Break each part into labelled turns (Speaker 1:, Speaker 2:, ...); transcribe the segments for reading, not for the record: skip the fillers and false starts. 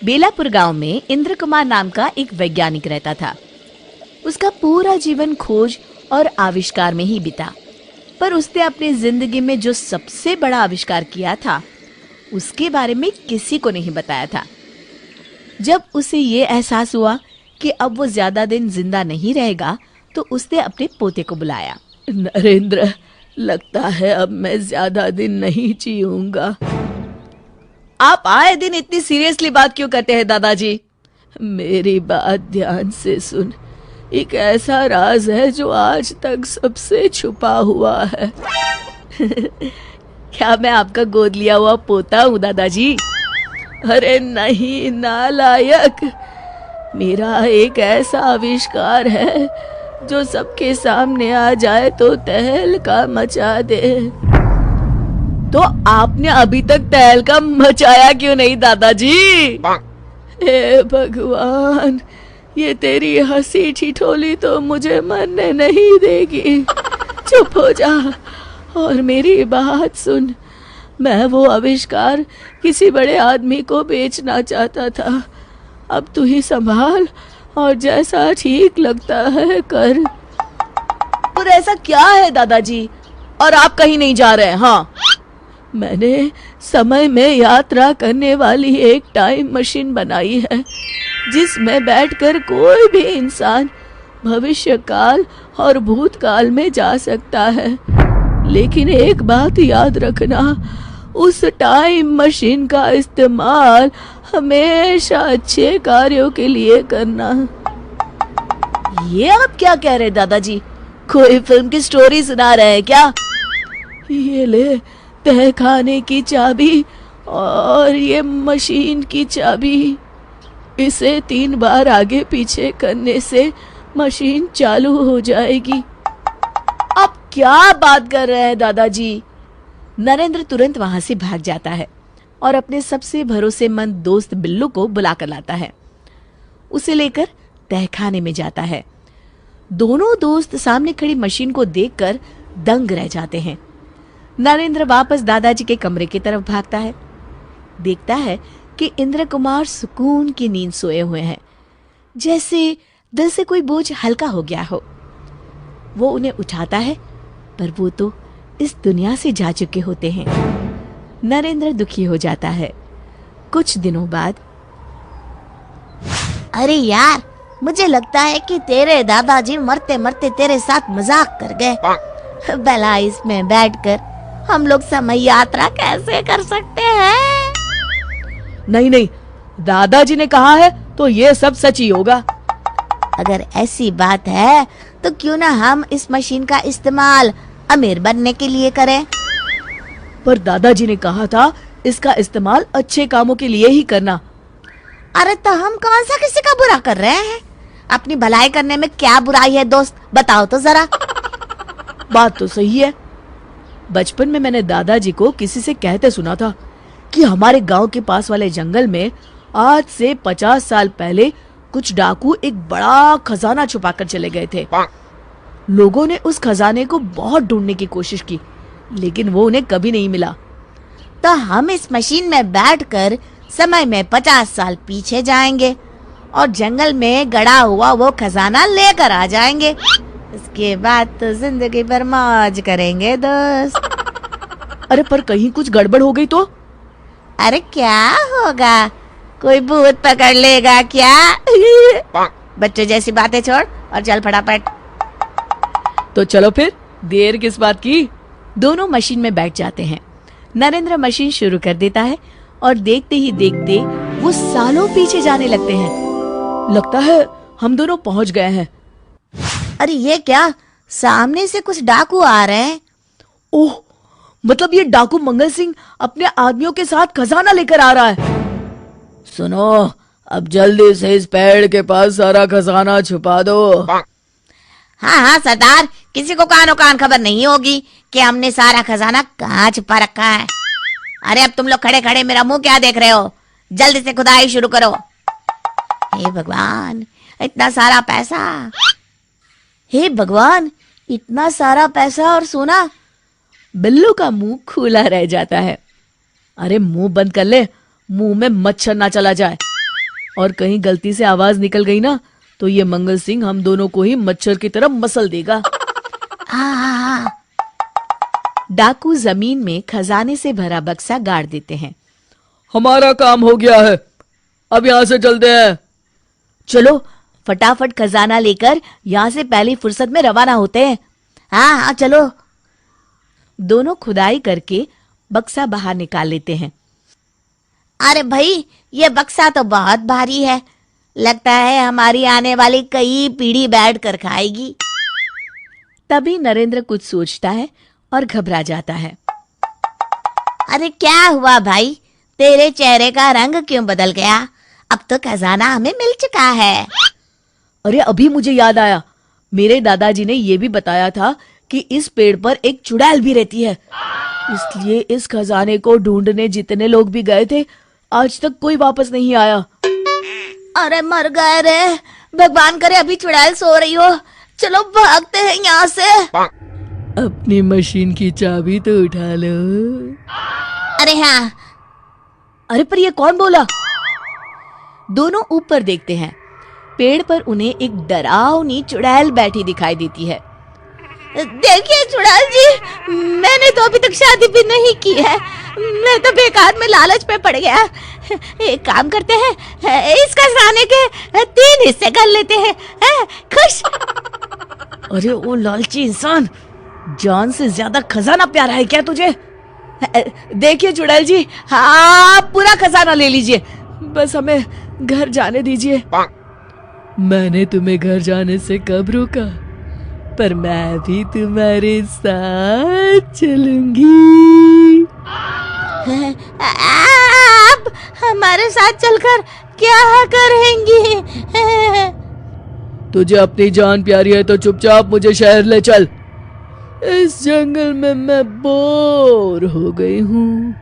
Speaker 1: बेलापुर गांव में इंद्र कुमार नाम का एक वैज्ञानिक रहता था। उसका पूरा जीवन खोज और आविष्कार में ही बीता, पर उसने अपनी जिंदगी में जो सबसे बड़ा आविष्कार किया था उसके बारे में किसी को नहीं बताया था। जब उसे ये एहसास हुआ कि अब वो ज्यादा दिन जिंदा नहीं रहेगा तो उसने अपने पोते को बुलाया।
Speaker 2: नरेंद्र, लगता है अब मैं ज्यादा दिन नहीं जीऊंगा।
Speaker 1: आप आए दिन इतनी सीरियसली बात क्यों करते हैं दादाजी?
Speaker 2: मेरी बात ध्यान से सुन। एक ऐसा राज है जो आज तक सबसे छुपा हुआ है।
Speaker 1: क्या मैं आपका गोद लिया हुआ पोता हूँ दादाजी?
Speaker 2: अरे नहीं नालायक, मेरा एक ऐसा आविष्कार है जो सबके सामने आ जाए तो तहलका मचा दे।
Speaker 1: तो आपने अभी तक तहलका मचाया क्यों नहीं दादाजी?
Speaker 2: हे भगवान, ये तेरी हंसी ठिठोली तो मुझे मरने नहीं देगी। चुप हो जा और मेरी बात सुन। मैं वो आविष्कार किसी बड़े आदमी को बेचना चाहता था। अब तू ही संभाल और जैसा ठीक लगता है कर।
Speaker 1: पर ऐसा क्या है दादाजी, और आप कहीं नहीं जा रहे हैं? हाँ,
Speaker 2: मैंने समय में यात्रा करने वाली एक टाइम मशीन बनाई है जिसमें बैठकर कोई भी इंसान भविष्य काल और भूतकाल में जा सकता है। लेकिन एक बात याद रखना, उस टाइम मशीन का इस्तेमाल हमेशा अच्छे कार्यों के लिए करना।
Speaker 1: ये आप क्या कह रहे हैं दादाजी? कोई फिल्म की स्टोरी सुना रहे हैं क्या?
Speaker 2: ये ले तहखाने की चाबी और ये मशीन की चाबी। इसे 3 बार आगे पीछे करने से मशीन चालू हो जाएगी।
Speaker 1: आप क्या बात कर रहे हैं दादाजी? नरेंद्र तुरंत वहां से भाग जाता है और अपने सबसे भरोसेमंद दोस्त बिल्लू को बुलाकर लाता है। उसे लेकर तहखाने में जाता है। दोनों दोस्त सामने खड़ी मशीन को देखकर दंग रह जाते हैं। नरेंद्र वापस दादाजी के कमरे की तरफ भागता है। देखता है कि इंद्र कुमार सुकून की नींद सोए हुए हैं, जैसे दिल से कोई बोझ हल्का हो गया हो। वो उन्हें उठाता है, पर वो तो इस दुनिया से जा चुके होते हैं। नरेंद्र दुखी हो जाता है। कुछ दिनों बाद,
Speaker 3: अरे यार, मुझे लगता है कि तेरे दादाजी मरते मरते तेरे साथ मजाक कर गए। भला इसमें बैठकर हम लोग समय यात्रा कैसे कर सकते हैं?
Speaker 2: नहीं नहीं, दादाजी ने कहा है तो ये सब सच ही होगा।
Speaker 3: अगर ऐसी बात है तो क्यों ना हम इस मशीन का इस्तेमाल अमीर बनने के लिए करें?
Speaker 2: पर दादाजी ने कहा था इसका इस्तेमाल अच्छे कामों के लिए ही करना।
Speaker 3: अरे तो हम कौन सा किसी का बुरा कर रहे हैं? अपनी भलाई करने में क्या बुराई है दोस्त, बताओ तो जरा।
Speaker 2: बात तो सही है। बचपन में मैंने दादाजी को किसी से कहते सुना था कि हमारे गांव के पास वाले जंगल में आज से 50 साल पहले कुछ डाकू एक बड़ा खजाना छुपाकर चले गए थे। लोगों ने उस खजाने को बहुत ढूंढने की कोशिश की, लेकिन वो उन्हें कभी नहीं मिला।
Speaker 3: तो हम इस मशीन में बैठकर समय में 50 साल पीछे जाएंगे और जंगल में गड़ा हुआ वो खजाना लेकर आ जाएंगे। इसके बाद तो जिंदगी भर मौज करेंगे दोस्त।
Speaker 2: अरे पर कहीं कुछ गड़बड़ हो गई तो?
Speaker 3: अरे क्या होगा, कोई भूत पकड़ लेगा क्या? बच्चों जैसी बातें छोड़ और चल फटाफट।
Speaker 2: तो चलो फिर, देर किस बात की।
Speaker 1: दोनों मशीन में बैठ जाते हैं। नरेंद्र मशीन शुरू कर देता है और देखते ही देखते वो सालों पीछे जाने लगते हैं।
Speaker 2: लगता है हम दोनों पहुंच गए हैं।
Speaker 3: अरे ये क्या, सामने से कुछ डाकू आ रहे हैं।
Speaker 2: ओह, मतलब ये डाकू मंगल सिंह अपने आदमियों के साथ खजाना लेकर आ रहा है। सुनो, अब जल्दी से इस पेड़ के पास सारा खजाना छुपा दो।
Speaker 3: हाँ हाँ सरदार, किसी को कानो कान खबर नहीं होगी कि हमने सारा खजाना कहाँ छुपा रखा है। अरे अब तुम लोग खड़े खड़े मेरा मुंह क्या देख रहे हो? जल्दी से खुदाई शुरू करो। हे भगवान, इतना सारा पैसा! हे भगवान, इतना सारा पैसा और सोना!
Speaker 1: बिल्लू का मुंह खुला रह जाता है।
Speaker 2: अरे मुंह बंद कर ले, मुंह में मच्छर ना चला जाए। और कहीं गलती से आवाज निकल गई ना तो ये मंगल सिंह हम दोनों को ही मच्छर की तरह मसल देगा।
Speaker 3: हाँ।
Speaker 1: डाकू जमीन में खजाने से भरा बक्सा गाड़ देते हैं।
Speaker 2: हमारा काम हो गया है, अब यहाँ से चलते हैं।
Speaker 1: चलो फटाफट खजाना लेकर यहाँ से पहली फुर्सत में रवाना होते हैं।
Speaker 3: हाँ चलो।
Speaker 1: दोनों खुदाई करके बक्सा बाहर निकाल लेते हैं।
Speaker 3: अरे भाई, ये बक्सा तो बहुत भारी है, लगता है हमारी आने वाली कई पीढ़ी बैठ कर खाएगी।
Speaker 1: तभी नरेंद्र कुछ सोचता है और घबरा जाता है।
Speaker 3: अरे क्या हुआ भाई, तेरे चेहरे का रंग क्यों बदल गया? अब तो खजाना हमें मिल चुका है।
Speaker 1: अरे अभी मुझे याद आया, मेरे दादाजी ने ये भी बताया था कि इस पेड़ पर एक चुड़ैल भी रहती है, इसलिए इस खजाने को ढूंढने जितने लोग भी गए थे आज तक कोई वापस नहीं आया।
Speaker 3: अरे मर गए रे, भगवान करे अभी चुड़ैल सो रही हो। चलो भागते हैं यहाँ से।
Speaker 2: अपनी मशीन की चाबी तो उठा लो।
Speaker 3: अरे हाँ।
Speaker 1: अरे पर ये कौन बोला? दोनों ऊपर देखते हैं। पेड़ पर उन्हें एक डरावनी चुड़ैल बैठी दिखाई देती है।
Speaker 3: देखिए चुड़ैल जी, मैंने तो अभी तक शादी भी नहीं की है, मैं तो बेकार में लालच पे पड़ गया। एक काम करते हैं, इस खजाने के 3 हिस्से कर लेते हैं, खुश?
Speaker 1: अरे ओ लालची इंसान, जान से ज्यादा खजाना प्यारा है क्या तुझे? देखिए चुड़ैल जी, हाँ पूरा खजाना ले लीजिए, बस हमें घर जाने दीजिए।
Speaker 2: मैंने तुम्हें घर जाने से कब रोका, पर मैं भी तुम्हारे साथ चलूंगी।
Speaker 3: आप हमारे साथ चलकर क्या करेंगी?
Speaker 2: तुझे अपनी जान प्यारी है तो चुपचाप मुझे शहर ले चल। इस जंगल में मैं बोर हो गई हूँ।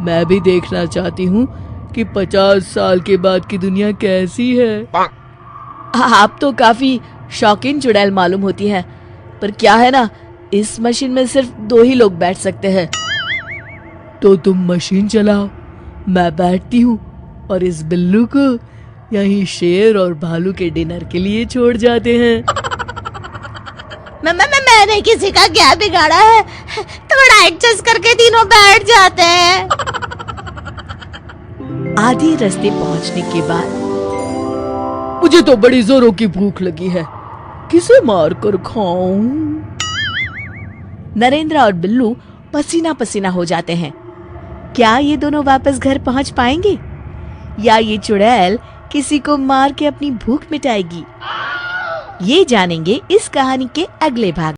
Speaker 2: मैं भी देखना चाहती हूँ कि 50 साल के बाद की दुनिया कैसी है।
Speaker 1: आप तो काफी शौकीन चुड़ैल मालूम होती है, पर क्या है ना, इस मशीन में सिर्फ 2 ही लोग बैठ सकते हैं।
Speaker 2: तो तुम मशीन चलाओ, मैं बैठती हूँ और इस बिल्लू को यहीं शेर और भालू के डिनर के लिए छोड़ जाते हैं।
Speaker 3: मैंने किसी का क्या बिगाड़ा है, थोड़ा एडजस्ट करके तीनों बैठ जाते हैं।
Speaker 1: आधी रास्ते पहुंचने के बाद
Speaker 2: मुझे तो बड़ी जोरों की भूख लगी है, किसे मार कर खाऊं?
Speaker 1: नरेंद्र और बिल्लू पसीना पसीना हो जाते हैं। क्या ये दोनों वापस घर पहुंच पाएंगे या ये चुड़ैल किसी को मार के अपनी भूख मिटाएगी? ये जानेंगे इस कहानी के अगले भाग।